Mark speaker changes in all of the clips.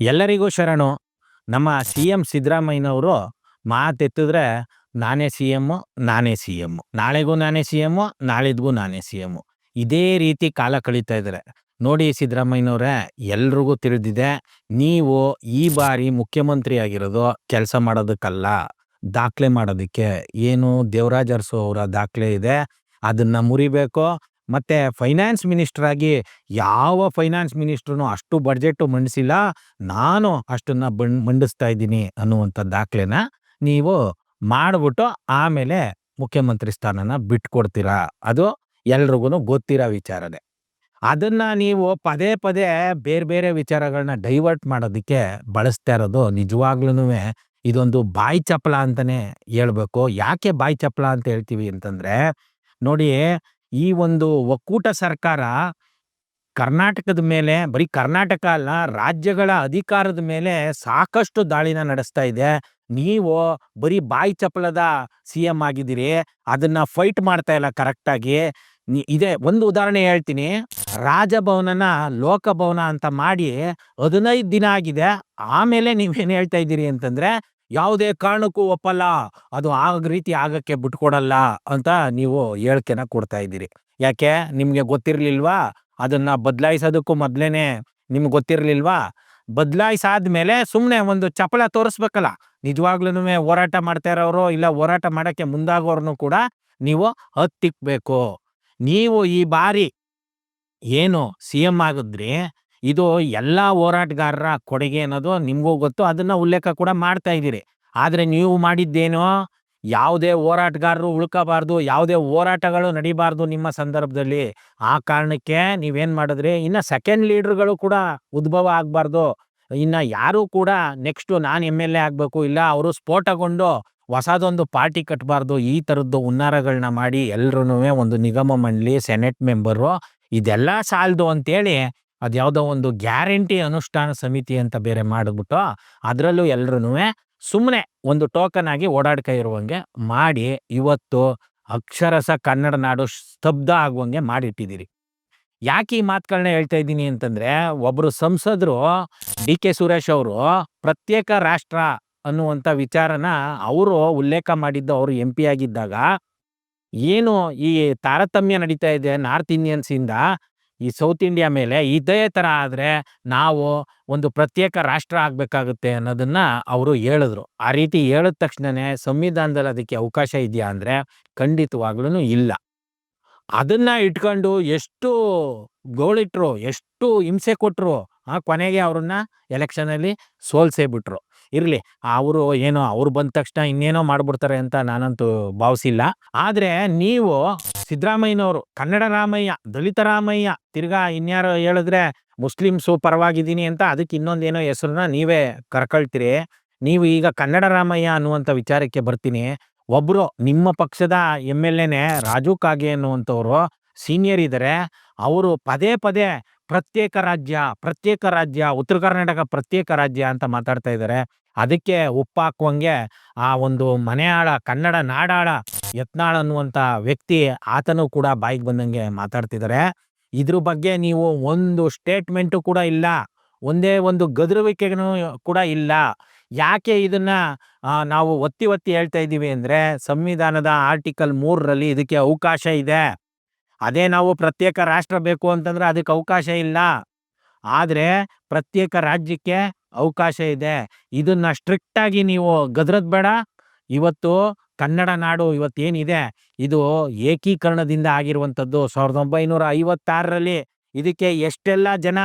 Speaker 1: ಎಲ್ಲರಿಗೂ ಶರಣು. ನಮ್ಮ ಸಿ.ಎಂ. ಸಿದ್ದರಾಮಯ್ಯನವರು ಮಾತೆತ್ತಿದ್ರೆ ನಾನೇ ಸಿ.ಎಮ್ಮು, ನಾನೇ ಸಿ.ಎಮ್ಮು. ನಾಳೆಗೂ ನಾನೇ ಸಿ.ಎಮ್ಮು, ನಾಳಿದ್ಗೂ ನಾನೇ ಸಿ.ಎಮ್ಮು. ಇದೇ ರೀತಿ ಕಾಲ ಕಳೀತಾ ಇದ್ದಾರೆ. ನೋಡಿ ಸಿದ್ದರಾಮಯ್ಯನವರೇ, ಎಲ್ರಿಗೂ ತಿಳಿದಿದೆ, ನೀವು ಈ ಬಾರಿ ಮುಖ್ಯಮಂತ್ರಿ ಆಗಿರೋದು ಕೆಲಸ ಮಾಡೋದಕ್ಕಲ್ಲ, ದಾಖಲೆ ಮಾಡೋದಕ್ಕೆ. ಏನು ದೇವರಾಜ ಅರಸು ಅವರ ದಾಖಲೆ ಇದೆ, ಅದನ್ನ ಮುರಿಬೇಕು. ಮತ್ತೆ ಫೈನಾನ್ಸ್ ಮಿನಿಸ್ಟರ್ ಆಗಿ ಯಾವ ಫೈನಾನ್ಸ್ ಮಿನಿಸ್ಟ್ರು ಅಷ್ಟು ಬಡ್ಜೆಟ್ ಮಂಡಿಸಿಲ್ಲ, ನಾನು ಅಷ್ಟನ್ನ ಮಂಡಿಸ್ತಾ ಇದ್ದೀನಿ ಅನ್ನುವಂಥ ದಾಖಲೆನ ನೀವು ಮಾಡ್ಬಿಟ್ಟು ಆಮೇಲೆ ಮುಖ್ಯಮಂತ್ರಿ ಸ್ಥಾನನ ಬಿಟ್ಕೊಡ್ತೀರಾ. ಅದು ಎಲ್ರಿಗೂ ಗೊತ್ತಿರೋ ವಿಚಾರನೇ. ಅದನ್ನ ನೀವು ಪದೇ ಪದೇ ಬೇರೆ ಬೇರೆ ವಿಚಾರಗಳನ್ನ ಡೈವರ್ಟ್ ಮಾಡೋದಕ್ಕೆ ಬಳಸ್ತಾ ಇರೋದು ನಿಜವಾಗ್ಲೂ ಇದೊಂದು ಬಾಯಿ ಚಪಲ ಅಂತಾನೆ ಹೇಳ್ಬೇಕು. ಯಾಕೆ ಬಾಯಿ ಚಪಲ ಅಂತ ಹೇಳ್ತೀವಿ ಅಂತಂದ್ರೆ, ನೋಡಿ, ಈ ಒಂದು ಒಕ್ಕೂಟ ಸರ್ಕಾರ ಕರ್ನಾಟಕದ ಮೇಲೆ, ಬರೀ ಕರ್ನಾಟಕ ಅಲ್ಲ, ರಾಜ್ಯಗಳ ಅಧಿಕಾರದ ಮೇಲೆ ಸಾಕಷ್ಟು ದಾಳಿನ ನಡೆಸ್ತಾ ಇದೆ. ನೀವು ಬರೀ ಬಾಯಿ ಚಪಲದ ಸಿ.ಎಂ ಆಗಿದ್ದೀರಿ, ಅದನ್ನ ಫೈಟ್ ಮಾಡ್ತಾ ಇಲ್ಲ ಕರೆಕ್ಟಾಗಿ. ಇದೇ ಒಂದು ಉದಾಹರಣೆ ಹೇಳ್ತೀನಿ. ರಾಜಭವನನ ಲೋಕಭವನ ಅಂತ ಮಾಡಿ 15 ದಿನ ಆಗಿದೆ. ಆಮೇಲೆ ನೀವೇನು ಹೇಳ್ತಾ ಇದ್ದೀರಿ ಅಂತಂದ್ರೆ, ಯಾವುದೇ ಕಾರಣಕ್ಕೂ ಒಪ್ಪಲ್ಲ, ಅದು ರೀತಿ ಆಗಕ್ಕೆ ಬಿಟ್ಕೊಡಲ್ಲ ಅಂತ ನೀವು ಹೇಳಿಕೆನ ಕೊಡ್ತಾ ಇದ್ದೀರಿ. ಯಾಕೆ? ನಿಮ್ಗೆ ಗೊತ್ತಿರ್ಲಿಲ್ವಾ? ಅದನ್ನ ಬದಲಾಯಿಸೋದಕ್ಕೂ ಮೊದ್ಲೇನೆ ನಿಮ್ಗೆ ಗೊತ್ತಿರ್ಲಿಲ್ವಾ? ಬದಲಾಯಿಸಾದ್ಮೇಲೆ ಸುಮ್ಮನೆ ಒಂದು ಚಪಲ ತೋರಿಸ್ಬೇಕಲ್ಲ. ನಿಜವಾಗ್ಲೂ ಹೋರಾಟ ಮಾಡ್ತಾ ಇರೋರು, ಇಲ್ಲ ಹೋರಾಟ ಮಾಡಕ್ಕೆ ಮುಂದಾಗೋರ್ನು ಕೂಡ ನೀವು ಹತ್ತಿಕ್ಬೇಕು. ನೀವು ಈ ಬಾರಿ ಏನು ಸಿ.ಎಂ ಆಗಿದ್ರಿ, ಇದು ಎಲ್ಲ ಹೋರಾಟಗಾರರ ಕೊಡುಗೆ ಅನ್ನೋದು ನಿಮ್ಗೂ ಗೊತ್ತು, ಅದನ್ನ ಉಲ್ಲೇಖ ಕೂಡ ಮಾಡ್ತಾ ಇದ್ದೀರಿ. ಆದ್ರೆ ನೀವು ಮಾಡಿದ್ದೇನೋ, ಯಾವುದೇ ಹೋರಾಟಗಾರರು ಉಳ್ಕೋಬಾರ್ದು, ಯಾವುದೇ ಹೋರಾಟಗಳು ನಡಿಬಾರ್ದು ನಿಮ್ಮ ಸಂದರ್ಭದಲ್ಲಿ. ಆ ಕಾರಣಕ್ಕೆ ನೀವೇನ್ ಮಾಡಿದ್ರಿ, ಇನ್ನ ಸೆಕೆಂಡ್ ಲೀಡರ್ಗಳು ಕೂಡ ಉದ್ಭವ ಆಗ್ಬಾರ್ದು, ಇನ್ನ ಯಾರು ಕೂಡ ನೆಕ್ಸ್ಟ್ ನಾನು ಎಮ್.ಎಲ್.ಎ ಆಗ್ಬೇಕು, ಇಲ್ಲ ಅವರು ಸ್ಫೋಟಗೊಂಡು ಹೊಸದೊಂದು ಪಾರ್ಟಿ ಕಟ್ಟಬಾರ್ದು, ಈ ಥರದ್ದು ಹುನ್ನಾರಗಳನ್ನ ಮಾಡಿ ಎಲ್ರೂ ಒಂದು ನಿಗಮ ಮಂಡಳಿ, ಸೆನೆಟ್ ಮೆಂಬರು, ಇದೆಲ್ಲ ಸಾಲದು ಅಂತೇಳಿ ಅದ್ಯಾವುದೋ ಒಂದು ಗ್ಯಾರಂಟಿ ಅನುಷ್ಠಾನ ಸಮಿತಿ ಅಂತ ಬೇರೆ ಮಾಡಿಬಿಟ್ಟು ಅದರಲ್ಲೂ ಎಲ್ರೂ ಸುಮ್ಮನೆ ಒಂದು ಟೋಕನ್ ಆಗಿ ಓಡಾಡ್ತಾ ಇರುವಂಗೆ ಮಾಡಿ ಇವತ್ತು ಅಕ್ಷರಸ ಕನ್ನಡ ನಾಡು ಸ್ತಬ್ಧ ಆಗುವಂಗೆ ಮಾಡಿಟ್ಟಿದ್ದೀರಿ. ಯಾಕೆ ಈ ಮಾತುಗಳನ್ನ ಹೇಳ್ತಾ ಇದ್ದೀನಿ ಅಂತಂದ್ರೆ, ಒಬ್ರು ಸಂಸದರು ಡಿ.ಕೆ. ಸುರೇಶ್ ಅವರು ಪ್ರತ್ಯೇಕ ರಾಷ್ಟ್ರ ಅನ್ನುವಂಥ ವಿಚಾರನ ಅವರು ಉಲ್ಲೇಖ ಮಾಡಿದ್ದು, ಅವರು ಎಂ.ಪಿ ಆಗಿದ್ದಾಗ. ಏನು ಈ ತಾರತಮ್ಯ ನಡೀತಾ ಇದೆ ನಾರ್ತ್ ಇಂಡಿಯನ್ಸ್ ಇಂದ ಈ ಸೌತ್ ಇಂಡಿಯಾ ಮೇಲೆ, ಇದೇ ತರ ಆದ್ರೆ ನಾವು ಒಂದು ಪ್ರತ್ಯೇಕ ರಾಷ್ಟ್ರ ಆಗ್ಬೇಕಾಗುತ್ತೆ ಅನ್ನೋದನ್ನ ಅವರು ಹೇಳಿದ್ರು. ಆ ರೀತಿ ಹೇಳಿದ ತಕ್ಷಣನೇ ಸಂವಿಧಾನದಲ್ಲಿ ಅದಕ್ಕೆ ಅವಕಾಶ ಇದೆಯಾ ಅಂದ್ರೆ ಖಂಡಿತವಾಗ್ಲೂ ಇಲ್ಲ. ಅದನ್ನ ಇಟ್ಕೊಂಡು ಎಷ್ಟು ಗೋಳಿಟ್ರು, ಎಷ್ಟು ಹಿಂಸೆ ಕೊಟ್ರು, ಕೊನೆಗೆ ಅವ್ರನ್ನ ಎಲೆಕ್ಷನ್ ಅಲ್ಲಿ ಸೋಲ್ಸೇ ಬಿಟ್ರು. ಇರ್ಲಿ, ಅವರು ಏನೋ ಅವ್ರು ಬಂದ ತಕ್ಷಣ ಇನ್ನೇನೋ ಮಾಡ್ಬಿಡ್ತಾರೆ ಅಂತ ನಾನಂತೂ ಭಾವಿಸಿಲ್ಲ. ಆದ್ರೆ ನೀವು ಸಿದ್ದರಾಮಯ್ಯನವರು ಕನ್ನಡ ರಾಮಯ್ಯ, ದಲಿತ ರಾಮಯ್ಯ, ತಿರ್ಗಾ ಇನ್ಯಾರೋ ಹೇಳಿದ್ರೆ ಮುಸ್ಲಿಮ್ಸು ಪರವಾಗಿದ್ದೀನಿ ಅಂತ ಅದಕ್ಕೆ ಇನ್ನೊಂದೇನೋ ಹೆಸರನ್ನ ನೀವೇ ಕರ್ಕೊಳ್ತೀರಿ. ನೀವು ಈಗ ಕನ್ನಡ ರಾಮಯ್ಯ ಅನ್ನುವಂಥ ವಿಚಾರಕ್ಕೆ ಬರ್ತೀನಿ. ಒಬ್ರು ನಿಮ್ಮ ಪಕ್ಷದ ಎಮ್.ಎಲ್.ಎನೇ ರಾಜು ಕಾಗೆ ಅನ್ನುವಂಥವ್ರು ಸೀನಿಯರ್ ಇದ್ದಾರೆ. ಅವರು ಪದೇ ಪದೇ ಪ್ರತ್ಯೇಕ ರಾಜ್ಯ, ಪ್ರತ್ಯೇಕ ರಾಜ್ಯ, ಉತ್ತರ ಕರ್ನಾಟಕ ಪ್ರತ್ಯೇಕ ರಾಜ್ಯ ಅಂತ ಮಾತಾಡ್ತಾ ಇದ್ದಾರೆ. ಅದಕ್ಕೆ ಉಪ್ಪಾಕುವಂಗೆ ಆ ಒಂದು ಮನೆಯಾಳ, ಕನ್ನಡ ನಾಡಾಳ ಯತ್ನಾಳ್ ಅನ್ನುವಂಥ ವ್ಯಕ್ತಿ, ಆತನು ಕೂಡ ಬಾಯಿಗೆ ಬಂದಂಗೆ ಮಾತಾಡ್ತಿದ್ದಾರೆ. ಇದ್ರ ಬಗ್ಗೆ ನೀವು ಒಂದು ಸ್ಟೇಟ್ಮೆಂಟು ಕೂಡ ಇಲ್ಲ, ಒಂದೇ ಒಂದು ಗದರುವಿಕೆನೂ ಕೂಡ ಇಲ್ಲ. ಯಾಕೆ ಇದನ್ನ ನಾವು ಒತ್ತಿ ಒತ್ತಿ ಹೇಳ್ತಾ ಇದ್ದೀವಿ ಅಂದ್ರೆ, ಸಂವಿಧಾನದ ಆರ್ಟಿಕಲ್ 3ರಲ್ಲಿ ಇದಕ್ಕೆ ಅವಕಾಶ ಇದೆ. ಅದೇ ನಾವು ಪ್ರತ್ಯೇಕ ರಾಷ್ಟ್ರ ಬೇಕು ಅಂತಂದ್ರೆ ಅದಕ್ಕೆ ಅವಕಾಶ ಇಲ್ಲ, ಆದ್ರೆ ಪ್ರತ್ಯೇಕ ರಾಜ್ಯಕ್ಕೆ ಅವಕಾಶ ಇದೆ. ಇದನ್ನ ಸ್ಟ್ರಿಕ್ಟ್ ಆಗಿ ನೀವು ಗದ್ರದ್ ಬೇಡ. ಇವತ್ತು ಕನ್ನಡ ನಾಡು ಇವತ್ತೇನಿದೆ ಇದು ಏಕೀಕರಣದಿಂದ ಆಗಿರುವಂಥದ್ದು. 1956ರಲ್ಲಿ ಇದಕ್ಕೆ ಎಷ್ಟೆಲ್ಲ ಜನ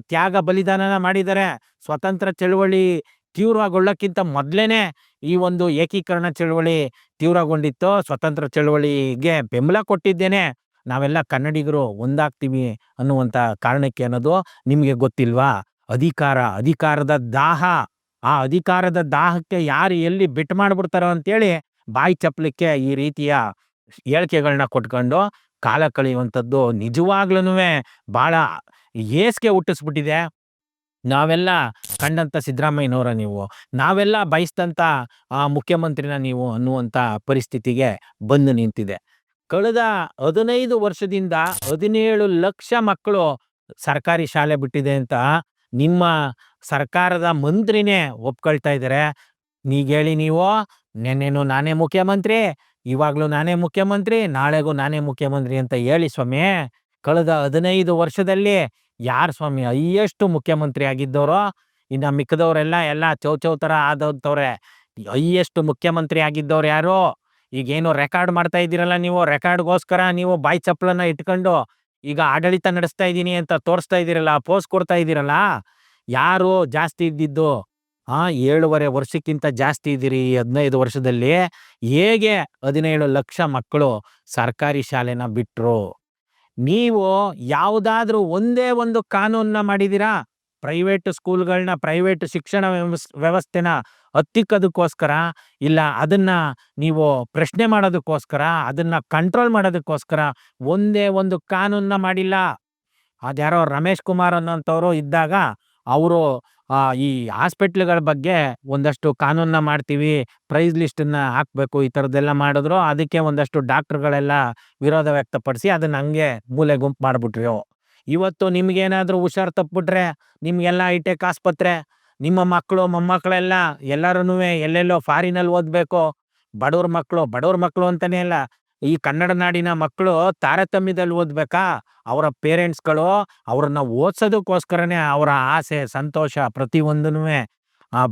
Speaker 1: ತ್ಯಾಗ ಬಲಿದಾನನ ಮಾಡಿದ್ದಾರೆ. ಸ್ವತಂತ್ರ ಚಳವಳಿ ತೀವ್ರಗೊಳ್ಳಕ್ಕಿಂತ ಮೊದಲೇನೆ ಈ ಒಂದು ಏಕೀಕರಣ ಚಳವಳಿ ತೀವ್ರಗೊಂಡಿತ್ತು. ಸ್ವತಂತ್ರ ಚಳವಳಿಗೆ ಬೆಂಬಲ ಕೊಟ್ಟಿದ್ದೇನೆ, ನಾವೆಲ್ಲ ಕನ್ನಡಿಗರು ಒಂದಾಗ್ತೀವಿ ಅನ್ನುವಂಥ ಕಾರಣಕ್ಕೆ ಅನ್ನೋದು ನಿಮಗೆ ಗೊತ್ತಿಲ್ವಾ? ಅಧಿಕಾರದ ದಾಹ, ಆ ಅಧಿಕಾರದ ದಾಹಕ್ಕೆ ಯಾರು ಎಲ್ಲಿ ಬಿಟ್ಟು ಮಾಡ್ಬಿಡ್ತಾರೋ ಅಂತೇಳಿ ಬಾಯಿ ಚಪ್ಪಲಿಕ್ಕೆ ಈ ರೀತಿಯ ಹೇಳಿಕೆಗಳನ್ನ ಕೊಟ್ಕೊಂಡು ಕಾಲ ಕಳೆಯುವಂಥದ್ದು ನಿಜವಾಗ್ಲೂ ಬಹಳ ಏಸ್ಗೆ ಹುಟ್ಟಿಸ್ಬಿಟ್ಟಿದೆ. ನಾವೆಲ್ಲ ಕಂಡಂಥ ಸಿದ್ದರಾಮಯ್ಯನವರ ನೀವು, ನಾವೆಲ್ಲ ಬಯಸಿದಂಥ ಮುಖ್ಯಮಂತ್ರಿನ ನೀವು ಅನ್ನುವಂಥ ಪರಿಸ್ಥಿತಿಗೆ ಬಂದು ನಿಂತಿದೆ. ಕಳೆದ 15 ವರ್ಷದಿಂದ 17 ಲಕ್ಷ ಮಕ್ಕಳು ಸರ್ಕಾರಿ ಶಾಲೆ ಬಿಟ್ಟಿದೆ ಅಂತ ನಿಮ್ಮ ಸರ್ಕಾರದ ಮಂತ್ರಿನೇ ಒಪ್ಕೊಳ್ತಾ ಇದ್ದಾರೆ. ನೀಗೇಳಿ ನೀವು, ನೆನ್ನೆನೂ ನಾನೇ ಮುಖ್ಯಮಂತ್ರಿ, ಇವಾಗ್ಲೂ ನಾನೇ ಮುಖ್ಯಮಂತ್ರಿ, ನಾಳೆಗೂ ನಾನೇ ಮುಖ್ಯಮಂತ್ರಿ ಅಂತ ಹೇಳಿ ಸ್ವಾಮಿ. ಕಳೆದ 15 ವರ್ಷದಲ್ಲಿ ಯಾರು ಸ್ವಾಮಿ ಹೈಯೆಸ್ಟ್ ಮುಖ್ಯಮಂತ್ರಿ ಆಗಿದ್ದವರು? ಇನ್ನ ಮಿಕ್ಕದವರೆಲ್ಲ ಚೌ ತರ ಆದವ್ರೆ. ಹೈಯೆಸ್ಟ್ ಮುಖ್ಯಮಂತ್ರಿ ಆಗಿದ್ದವ್ರು ಯಾರು? ಈಗೇನು ರೆಕಾರ್ಡ್ ಮಾಡ್ತಾ ಇದ್ದೀರಲ್ಲ ನೀವು, ರೆಕಾರ್ಡ್ಗೋಸ್ಕರ ನೀವು ಬಾಯಿ ಚಪ್ಪಲನ್ನ ಇಟ್ಕೊಂಡು ಈಗ ಆಡಳಿತ ನಡೆಸ್ತಾ ಇದ್ದೀನಿ ಅಂತ ತೋರಿಸ್ತಾ ಇದ್ದೀರಲ್ಲ, ಪೋಸ್ ಕೊಡ್ತಾ ಇದ್ದೀರಲ್ಲ. ಯಾರು ಜಾಸ್ತಿ ಇದ್ದಿದ್ದು? 7.5 ವರ್ಷಕ್ಕಿಂತ ಜಾಸ್ತಿ ಇದ್ದೀರಿ ಈ 15 ವರ್ಷದಲ್ಲಿ. ಹೇಗೆ 17 ಲಕ್ಷ ಮಕ್ಕಳು ಸರ್ಕಾರಿ ಶಾಲೆನ ಬಿಟ್ರು? ನೀವು ಯಾವುದಾದ್ರೂ ಒಂದೇ ಒಂದು ಕಾನೂನನ್ನ ಮಾಡಿದ್ದೀರಾ? ಪ್ರೈವೇಟ್ ಸ್ಕೂಲ್ಗಳನ್ನ, ಪ್ರೈವೇಟ್ ಶಿಕ್ಷಣ ವ್ಯವಸ್ಥೆನ ಹತ್ತಿಕ್ಕೋದಕ್ಕೋಸ್ಕರ, ಇಲ್ಲ ಅದನ್ನ ನೀವು ಪ್ರಶ್ನೆ ಮಾಡೋದಕ್ಕೋಸ್ಕರ, ಅದನ್ನ ಕಂಟ್ರೋಲ್ ಮಾಡೋದಕ್ಕೋಸ್ಕರ ಒಂದೇ ಒಂದು ಕಾನೂನನ್ನ ಮಾಡಿಲ್ಲ. ಅದ್ಯಾರೋ ರಮೇಶ್ ಕುಮಾರ್ ಅನ್ನೋಂಥವ್ರು ಇದ್ದಾಗ ಅವರು ಈ ಹಾಸ್ಪಿಟ್ಲ್ಗಳ ಬಗ್ಗೆ ಒಂದಷ್ಟು ಕಾನೂನನ್ನ ಮಾಡ್ತೀವಿ, ಪ್ರೈಸ್ ಲಿಸ್ಟನ್ನ ಹಾಕಬೇಕು, ಈ ಥರದ್ದೆಲ್ಲ ಮಾಡಿದ್ರು. ಅದಕ್ಕೆ ಒಂದಷ್ಟು ಡಾಕ್ಟ್ರುಗಳೆಲ್ಲ ವಿರೋಧ ವ್ಯಕ್ತಪಡಿಸಿ ಅದನ್ನ ಹಂಗೆ ಮೂಲೆ ಗುಂಪು ಮಾಡಿಬಿಟ್ರು. ಇವತ್ತು ನಿಮ್ಗೇನಾದರೂ ಹುಷಾರು ತಪ್ಪಿಬಿಟ್ರೆ ನಿಮಗೆಲ್ಲ ಹೈಟೆಕ್ ಆಸ್ಪತ್ರೆ, ನಿಮ್ಮ ಮಕ್ಕಳು ಮೊಮ್ಮಕ್ಕಳೆಲ್ಲ ಎಲ್ಲರೂ ಎಲ್ಲೆಲ್ಲೋ ಫಾರಿನಲ್ಲಿ ಓದಬೇಕು. ಬಡವ್ರ ಮಕ್ಕಳು ಅಂತಲೇ ಅಲ್ಲ, ಈ ಕನ್ನಡ ನಾಡಿನ ಮಕ್ಕಳು ತಾರತಮ್ಯದಲ್ಲಿ ಓದಬೇಕಾ? ಅವರ ಪೇರೆಂಟ್ಸ್ಗಳು ಅವ್ರನ್ನ ಓದಿಸೋದಕ್ಕೋಸ್ಕರನೇ ಅವರ ಆಸೆ, ಸಂತೋಷ ಪ್ರತಿಯೊಂದೂ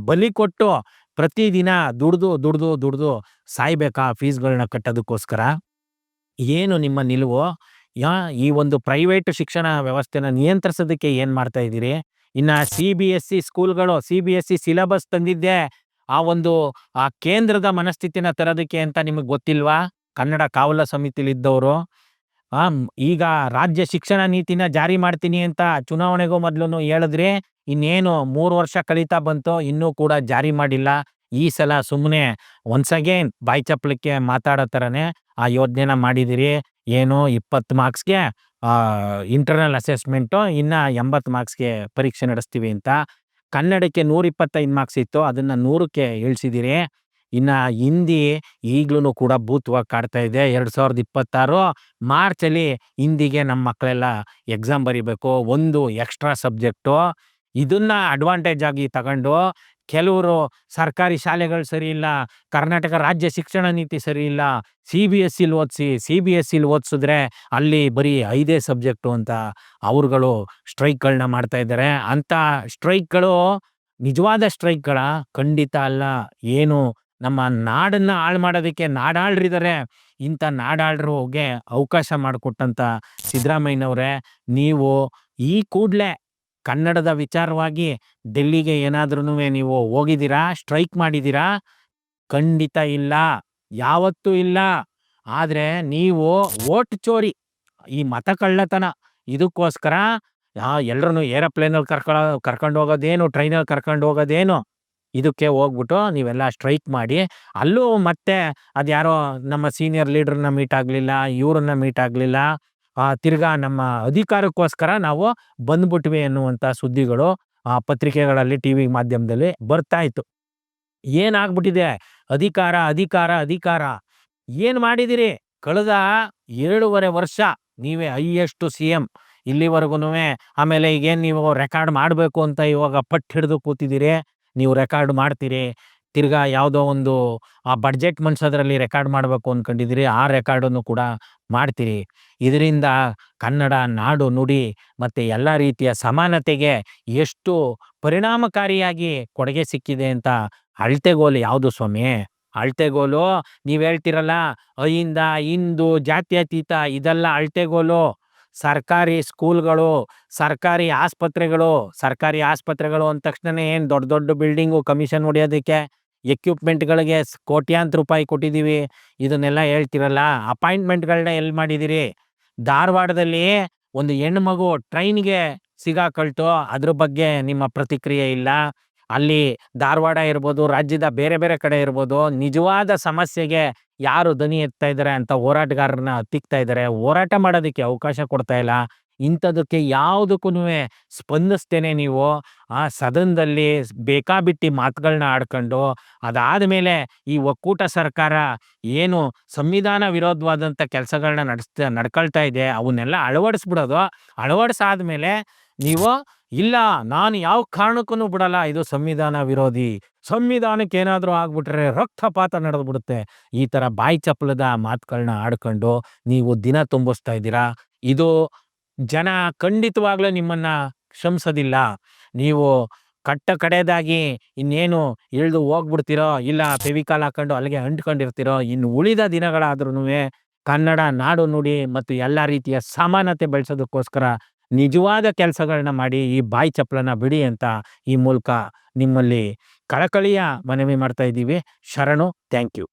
Speaker 1: ಬಲಿ ಕೊಟ್ಟು ಪ್ರತಿದಿನ ದುಡ್ದು ಸಾಯ್ಬೇಕಾ ಫೀಸ್ಗಳನ್ನ ಕಟ್ಟೋದಕ್ಕೋಸ್ಕರ? ಏನು ನಿಮ್ಮ ನಿಲುವು? ಈ ಒಂದು ಪ್ರೈವೇಟ್ ಶಿಕ್ಷಣ ವ್ಯವಸ್ಥೆನ ನಿಯಂತ್ರಿಸೋದಕ್ಕೆ ಏನು ಮಾಡ್ತಾ ಇದ್ದೀರಿ? ಇನ್ನು CBSE ಸ್ಕೂಲ್ಗಳು, CBSE ಸಿಲೆಬಸ್ ತಂದಿದ್ದೆ ಆ ಒಂದು ಕೇಂದ್ರದ ಮನಸ್ಥಿತಿನ ತರೋದಕ್ಕೆ ಅಂತ ನಿಮಗೆ ಗೊತ್ತಿಲ್ವಾ? ಕನ್ನಡ ಕಾವಲ ಸಮಿತಿಲಿದ್ದವರು ಈಗ ರಾಜ್ಯ ಶಿಕ್ಷಣ ನೀತಿನ ಜಾರಿ ಮಾಡ್ತೀನಿ ಅಂತ ಚುನಾವಣೆಗೂ ಮೊದಲು ಹೇಳಿದ್ರಿ. ಇನ್ನೇನು 3 ವರ್ಷ ಕಳೀತಾ ಬಂತು, ಇನ್ನೂ ಕೂಡ ಜಾರಿ ಮಾಡಿಲ್ಲ. ಈ ಸಲ ಸುಮ್ಮನೆ ಒನ್ಸ್ ಅಗೇನ್ ಬಾಯಿ ಚಪ್ಪಲಕ್ಕೆ ಮಾತಾಡೋ ಥರನೇ ಆ ಯೋಜನೆನ ಮಾಡಿದಿರಿ. ಏನು 20 ಮಾರ್ಕ್ಸ್ಗೆ ಇಂಟರ್ನಲ್ ಅಸೆಸ್ಮೆಂಟು, ಇನ್ನು 80 ಮಾರ್ಕ್ಸ್ಗೆ ಪರೀಕ್ಷೆ ನಡೆಸ್ತೀವಿ ಅಂತ. ಕನ್ನಡಕ್ಕೆ 125 ಮಾರ್ಕ್ಸ್ ಇತ್ತು, ಅದನ್ನು 100ಕ್ಕೆ ಇಳಿಸಿದಿರಿ. ಇನ್ನು ಹಿಂದಿ ಈಗ್ಲೂ ಕೂಡ ಭೂತವಾಗಿ ಕಾಡ್ತಾ ಇದೆ. 2026 ಮಾರ್ಚಲ್ಲಿ ಹಿಂದಿಗೆ ನಮ್ಮ ಮಕ್ಕಳೆಲ್ಲ ಎಕ್ಸಾಮ್ ಬರಿಬೇಕು, ಒಂದು ಎಕ್ಸ್ಟ್ರಾ ಸಬ್ಜೆಕ್ಟು. ಇದನ್ನ ಅಡ್ವಾಂಟೇಜ್ ಆಗಿ ತಗೊಂಡು ಕೆಲವರು ಸರ್ಕಾರಿ ಶಾಲೆಗಳು ಸರಿ ಇಲ್ಲ, ಕರ್ನಾಟಕ ರಾಜ್ಯ ಶಿಕ್ಷಣ ನೀತಿ ಸರಿ ಇಲ್ಲ, CBSEಲಿ ಓದಿಸಿದ್ರೆ ಅಲ್ಲಿ ಬರೀ 5 ಸಬ್ಜೆಕ್ಟು ಅಂತ ಅವ್ರುಗಳು ಸ್ಟ್ರೈಕ್ಗಳನ್ನ ಮಾಡ್ತಾ ಇದ್ದಾರೆ. ಅಂಥ ಸ್ಟ್ರೈಕ್ಗಳು ನಿಜವಾದ ಸ್ಟ್ರೈಕ್ಗಳ? ಖಂಡಿತ ಅಲ್ಲ. ಏನು ನಮ್ಮ ನಾಡನ್ನ ಹಾಳು ಮಾಡೋದಕ್ಕೆ ನಾಡಾಳ್ರಿದ್ದಾರೆ. ಇಂಥ ನಾಡಾಳ್ರಿಗೆ ಅವಕಾಶ ಮಾಡಿಕೊಟ್ಟಂಥ ಸಿದ್ದರಾಮಯ್ಯನವರೇ, ನೀವು ಈ ಕೂಡಲೇ ಕನ್ನಡದ ವಿಚಾರವಾಗಿ ಡೆಲ್ಲಿಗೆ ಏನಾದ್ರೂ ನೀವು ಹೋಗಿದ್ದೀರಾ? ಸ್ಟ್ರೈಕ್ ಮಾಡಿದ್ದೀರಾ? ಖಂಡಿತ ಇಲ್ಲ, ಯಾವತ್ತೂ ಇಲ್ಲ. ಆದರೆ ನೀವು ವೋಟ್ ಚೋರಿ, ಈ ಮತ ಕಳ್ಳತನ, ಇದಕ್ಕೋಸ್ಕರ ಎಲ್ಲರೂ ಏರೋಪ್ಲೇನಲ್ಲಿ ಕರ್ಕೊಂಡು ಹೋಗೋದೇನು, ಟ್ರೈನಲ್ಲಿ ಕರ್ಕೊಂಡು ಹೋಗೋದೇನು, ಇದಕ್ಕೆ ಹೋಗ್ಬಿಟ್ಟು ನೀವೆಲ್ಲ ಸ್ಟ್ರೈಕ್ ಮಾಡಿ, ಅಲ್ಲೂ ಮತ್ತೆ ಅದ್ಯಾರೋ ನಮ್ಮ ಸೀನಿಯರ್ ಲೀಡ್ರನ್ನ ಮೀಟ್ ಆಗಲಿಲ್ಲ, ಇವ್ರನ್ನ ಮೀಟ್ ಆಗಲಿಲ್ಲ, ತಿರ್ಗಾ ನಮ್ಮ ಅಧಿಕಾರಕ್ಕೋಸ್ಕರ ನಾವು ಬಂದ್ಬಿಟ್ವಿ ಅನ್ನುವಂಥ ಸುದ್ದಿಗಳು ಪತ್ರಿಕೆಗಳಲ್ಲಿ, TV ಮಾಧ್ಯಮದಲ್ಲಿ ಬರ್ತಾ ಇತ್ತು. ಏನಾಗ್ಬಿಟ್ಟಿದೆ? ಅಧಿಕಾರ ಅಧಿಕಾರ ಅಧಿಕಾರ. ಏನು ಮಾಡಿದಿರಿ? ಕಳೆದ 7.5 ವರ್ಷ ನೀವೇ ಹೈಯೆಸ್ಟ್ CM ಇಲ್ಲಿವರೆಗೂ. ಆಮೇಲೆ ಈಗೇನು ನೀವು ರೆಕಾರ್ಡ್ ಮಾಡಬೇಕು ಅಂತ ಇವಾಗ ಪಟ್ಟು ಹಿಡಿದು ಕೂತಿದ್ದೀರಿ. ನೀವು ರೆಕಾರ್ಡ್ ಮಾಡ್ತೀರಿ, ತಿರ್ಗಾ ಯಾವುದೋ ಒಂದು ಬಡ್ಜೆಟ್ ಮಂಡಿಸೋದ್ರಲ್ಲಿ ರೆಕಾರ್ಡ್ ಮಾಡಬೇಕು ಅಂದ್ಕೊಂಡಿದ್ದೀರಿ, ಆ ರೆಕಾರ್ಡನ್ನು ಕೂಡ ಮಾಡ್ತೀರಿ. ಇದರಿಂದ ಕನ್ನಡ ನಾಡು ನುಡಿ ಮತ್ತು ಎಲ್ಲ ರೀತಿಯ ಸಮಾನತೆಗೆ ಎಷ್ಟು ಪರಿಣಾಮಕಾರಿಯಾಗಿ ಕೊಡುಗೆ ಸಿಕ್ಕಿದೆ ಅಂತ ಅಳತೆಗೋಲು ಯಾವುದು ಸ್ವಾಮಿ? ಅಳತೆಗೋಲು ನೀವು ಹೇಳ್ತಿರಲ್ಲ, ಅಹಿಂದ ಹಿಂದೂ ಜಾತ್ಯತೀತ, ಇದೆಲ್ಲ ಅಳತೆಗೋಲು. ಸರ್ಕಾರಿ ಸ್ಕೂಲ್ಗಳು, ಸರ್ಕಾರಿ ಆಸ್ಪತ್ರೆಗಳು ಅಂದ ತಕ್ಷಣ ಏನು ದೊಡ್ಡ ದೊಡ್ಡ ಬಿಲ್ಡಿಂಗು ಕಮಿಷನ್ ಹೊಡೆಯೋದಕ್ಕೆ ಎಕ್ವಿಪ್ಮೆಂಟ್ಗಳಿಗೆ ಕೋಟ್ಯಾಂತರ ರೂಪಾಯಿ ಕೊಟ್ಟಿದ್ದೀವಿ, ಇದನ್ನೆಲ್ಲ ಹೇಳ್ತಿರಲ್ಲ. ಅಪಾಯಿಂಟ್ಮೆಂಟ್ಗಳನ್ನ ಎಲ್ಲಿ ಮಾಡಿದಿರಿ? ಧಾರವಾಡದಲ್ಲಿ ಒಂದು ಹೆಣ್ಣು ಮಗು ಟ್ರೈನ್ಗೆ ಸಿಗಾಕೊಳ್ತು, ಅದ್ರ ಬಗ್ಗೆ ನಿಮ್ಮ ಪ್ರತಿಕ್ರಿಯೆ ಇಲ್ಲ. ಅಲ್ಲಿ ಧಾರವಾಡ ಇರ್ಬೋದು, ರಾಜ್ಯದ ಬೇರೆ ಬೇರೆ ಕಡೆ ಇರ್ಬೋದು, ನಿಜವಾದ ಸಮಸ್ಯೆಗೆ ಯಾರು ದನಿ ಎತ್ತಾ ಇದ್ದಾರೆ ಅಂತ ಹೋರಾಟಗಾರರನ್ನ ಹತ್ತಿಕ್ತಾ ಇದ್ದಾರೆ. ಹೋರಾಟ ಮಾಡೋದಕ್ಕೆ ಅವಕಾಶ ಕೊಡ್ತಾ ಇಲ್ಲ. ಇಂಥದಕ್ಕೆ ಯಾವುದಕ್ಕೂ ಸ್ಪಂದಿಸ್ತೇನೆ ನೀವು ಸದನದಲ್ಲಿ ಬೇಕಾಬಿಟ್ಟಿ ಮಾತುಗಳನ್ನ ಆಡ್ಕೊಂಡು, ಅದಾದಮೇಲೆ ಈ ಒಕ್ಕೂಟ ಸರ್ಕಾರ ಏನು ಸಂವಿಧಾನ ವಿರೋಧವಾದಂಥ ಕೆಲಸಗಳನ್ನ ನಡ್ಕೊಳ್ತಾ ಇದೆ, ಅವನ್ನೆಲ್ಲ ಅಳವಡಿಸ್ಬಿಡೋದು. ಅಳವಡಿಸಾದ್ಮೇಲೆ ನೀವು ಇಲ್ಲ ನಾನು ಯಾವ ಕಾರಣಕ್ಕೂ ಬಿಡಲ್ಲ, ಇದು ಸಂವಿಧಾನ ವಿರೋಧಿ, ಸಂವಿಧಾನಕ್ಕೆ ಏನಾದರೂ ಆಗ್ಬಿಟ್ರೆ ರಕ್ತಪಾತ ನಡೆದ್ಬಿಡುತ್ತೆ, ಈ ಥರ ಬಾಯಿ ಚಪ್ಪಲದ ಮಾತುಗಳನ್ನ ಆಡ್ಕೊಂಡು ನೀವು ದಿನ ತುಂಬಿಸ್ತಾ ಇದ್ದೀರಾ. ಇದು ಜನ ಖಂಡಿತವಾಗ್ಲೂ ನಿಮ್ಮನ್ನ ಕ್ಷಮಿಸೋದಿಲ್ಲ. ನೀವು ಕಟ್ಟ ಕಡೆಯದಾಗಿ ಇನ್ನೇನು ಇಳಿದು ಹೋಗ್ಬಿಡ್ತೀರೋ, ಇಲ್ಲ ಫೆವಿಕಾಲ್ ಹಾಕೊಂಡು ಅಲ್ಲಿಗೆ ಅಂಟ್ಕೊಂಡಿರ್ತೀರೋ, ಇನ್ನು ಉಳಿದ ದಿನಗಳಾದ್ರೂನುವೆ ಕನ್ನಡ ನಾಡು ನುಡಿ ಮತ್ತು ಎಲ್ಲ ರೀತಿಯ ಸಮಾನತೆ ಬೆಳೆಸೋದಕ್ಕೋಸ್ಕರ ನಿಜವಾದ ಕೆಲಸಗಳನ್ನ ಮಾಡಿ ಈ ಬಾಯಿ ಚಪ್ಪಲನ್ನ ಬಿಡಿ ಅಂತ ಈ ಮೂಲಕ ನಿಮ್ಮಲ್ಲಿ ಕಳಕಳಿಯ ಮನವಿ ಮಾಡ್ತಾ ಇದ್ದೀವಿ. ಶರಣು. Thank you.